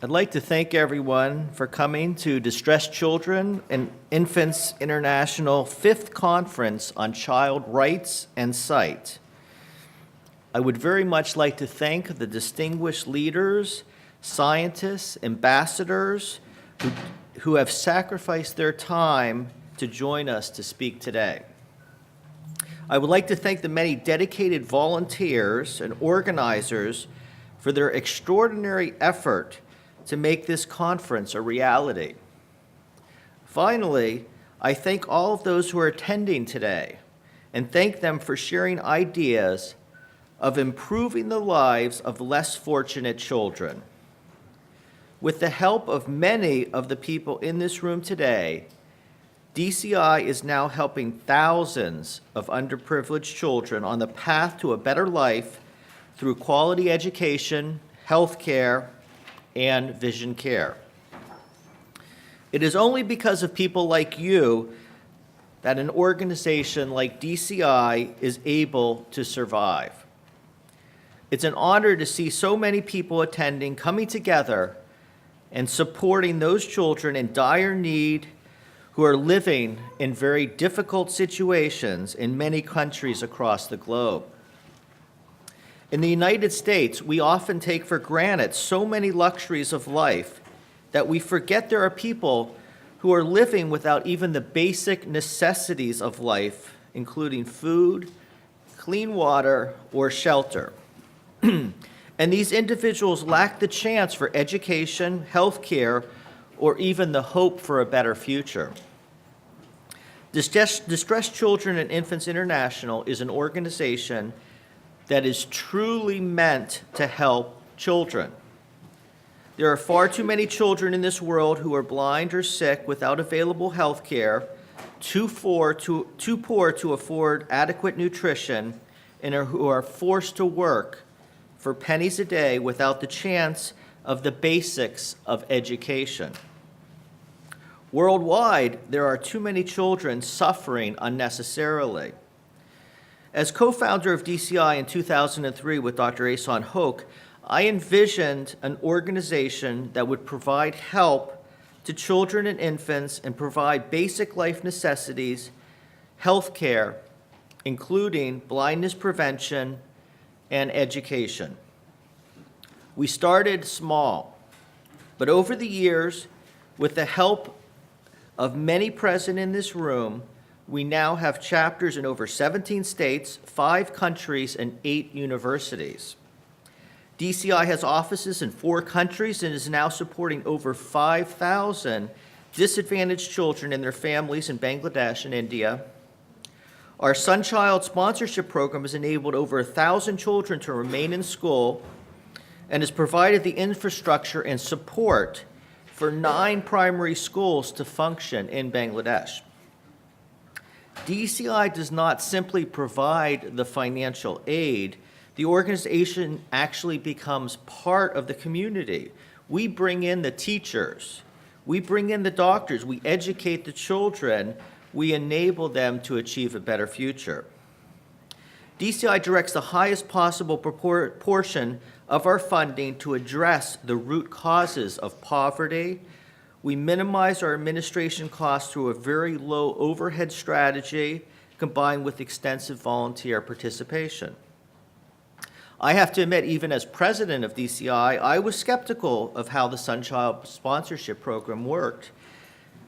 I'd like to thank everyone for coming to Distressed Children and Infants International 5th Conference on Child Rights and Sight. I would very much like to thank the distinguished leaders, scientists, ambassadors who have sacrificed their time to join us to speak today. I would like to thank the many dedicated volunteers and organizers for their extraordinary effort to make this conference a reality. Finally, I thank all of those who are attending today and thank them for sharing ideas of improving the lives of less fortunate children. With the help of many of the people in this room today, DCI is now helping thousands of underprivileged children on the path to a better life through quality education, health care, and vision care. It is only because of people like you that an organization like DCI is able to survive. It's an honor to see so many people attending, coming together, and supporting those children in dire need who are living in very difficult situations in many countries across the globe. In the United States, we often take for granted so many luxuries of life that we forget there are people who are living without even the basic necessities of life, including food, clean water, or shelter. And these individuals lack the chance for education, health care, or even the hope for a better future. Distressed Children and Infants International is an organization that is truly meant to help children. There are far too many children in this world who are blind or sick without available health care, too poor to afford adequate nutrition, and who are forced to work for pennies a day without the chance of the basics of education. Worldwide, there are too many children suffering unnecessarily. As co-founder of DCI in 2003 with Dr. Asan Hoke, I envisioned an organization that would provide help to children and infants and provide basic life necessities, health care, including blindness prevention and education. We started small, but over the years, with the help of many present in this room, we now have chapters in over 17 states, 5 countries, and 8 universities. DCI has offices in 4 countries and is now supporting over 5,000 disadvantaged children and their families in Bangladesh and India. Our Sunchild sponsorship program has enabled over 1,000 children to remain in school and has provided the infrastructure and support for 9 primary schools to function in Bangladesh. DCI does not simply provide the financial aid. The organization actually becomes part of the community. We bring in the teachers. We bring in the doctors. We educate the children. We enable them to achieve a better future. DCI directs the highest possible portion of our funding to address the root causes of poverty. We minimize our administration costs through a very low overhead strategy combined with extensive volunteer participation. I have to admit, even as president of DCI, I was skeptical of how the Sunchild sponsorship program worked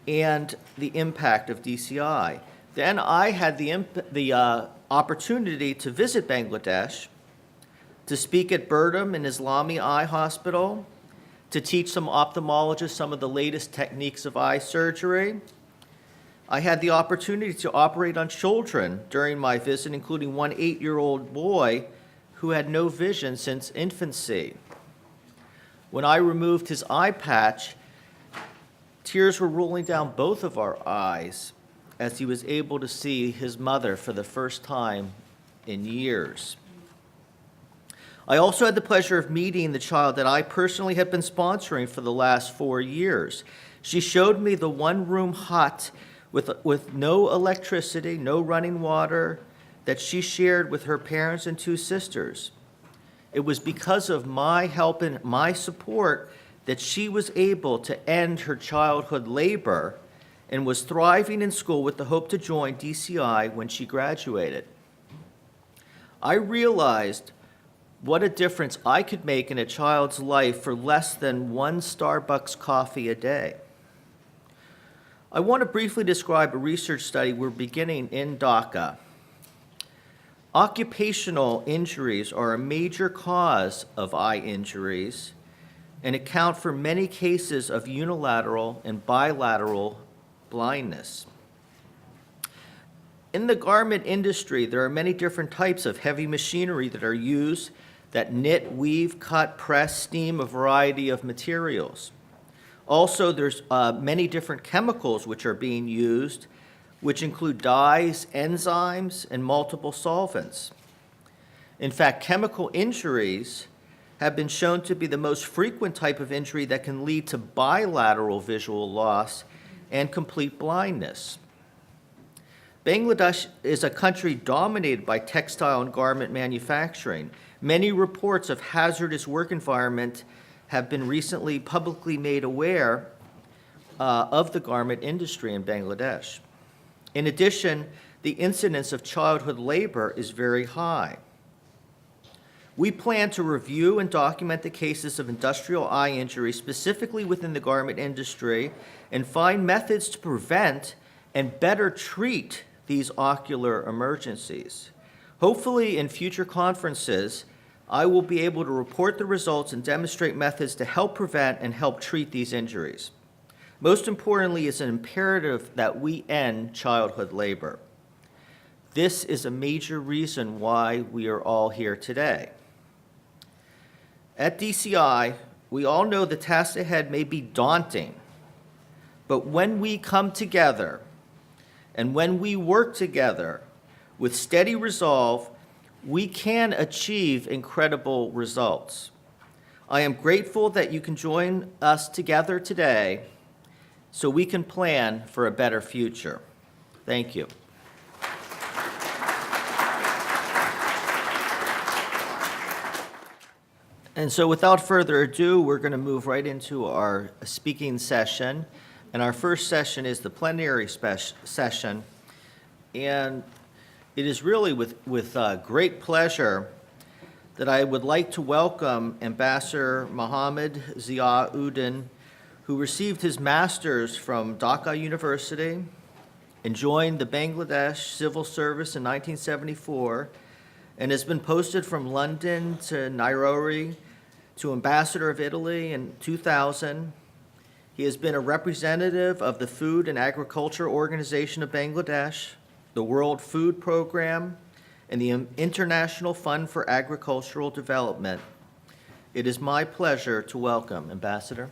and the impact of DCI. Then I had the opportunity to visit Bangladesh, to speak at Birdham and Islami Eye Hospital, to teach some ophthalmologists some of the latest techniques of eye surgery. I had the opportunity to operate on children during my visit, including one 8-year-old boy who had no vision since infancy. When I removed his eye patch, tears were rolling down both of our eyes as he was able to see his mother for the first time in years. I also had the pleasure of meeting the child that I personally had been sponsoring for the last 4 years. She showed me the one-room hut with no electricity, no running water, that she shared with her parents and 2 sisters. It was because of my help and my support that she was able to end her childhood labor and was thriving in school with the hope to join DCI when she graduated. I realized what a difference I could make in a child's life for less than one Starbucks coffee a day. I want to briefly describe a research study we're beginning in Dhaka. Occupational injuries are a major cause of eye injuries and account for many cases of unilateral and bilateral blindness. In the garment industry, there are many different types of heavy machinery that are used that knit, weave, cut, press, steam a variety of materials. Also, there's many different chemicals which are being used, which include dyes, enzymes, and multiple solvents. In fact, chemical injuries have been shown to be the most frequent type of injury that can lead to bilateral visual loss and complete blindness. Bangladesh is a country dominated by textile and garment manufacturing. Many reports of hazardous work environment have been recently publicly made aware of the garment industry in Bangladesh. In addition, the incidence of childhood labor is very high. We plan to review and document the cases of industrial eye injury specifically within the garment industry and find methods to prevent and better treat these ocular emergencies. Hopefully, in future conferences, I will be able to report the results and demonstrate methods to help prevent and help treat these injuries. Most importantly, it's an imperative that we end childhood labor. This is a major reason why we are all here today. At DCI, we all know the task ahead may be daunting, but when we come together and when we work together with steady resolve, we can achieve incredible results. I am grateful that you can join us together today so we can plan for a better future. Thank you. And so without further ado, we're going to move right into our speaking session. And our first session is the plenary session. And it is really with great pleasure that I would like to welcome Ambassador Mohammed Zia-Uddin, who received his master's from Dhaka University and joined the Bangladesh Civil Service in 1974 and has been posted from London to Nairobi to Ambassador of Italy in 2000. He has been a representative of the Food and Agriculture Organization of Bangladesh, the World Food Program, and the International Fund for Agricultural Development. It is my pleasure to welcome Ambassador.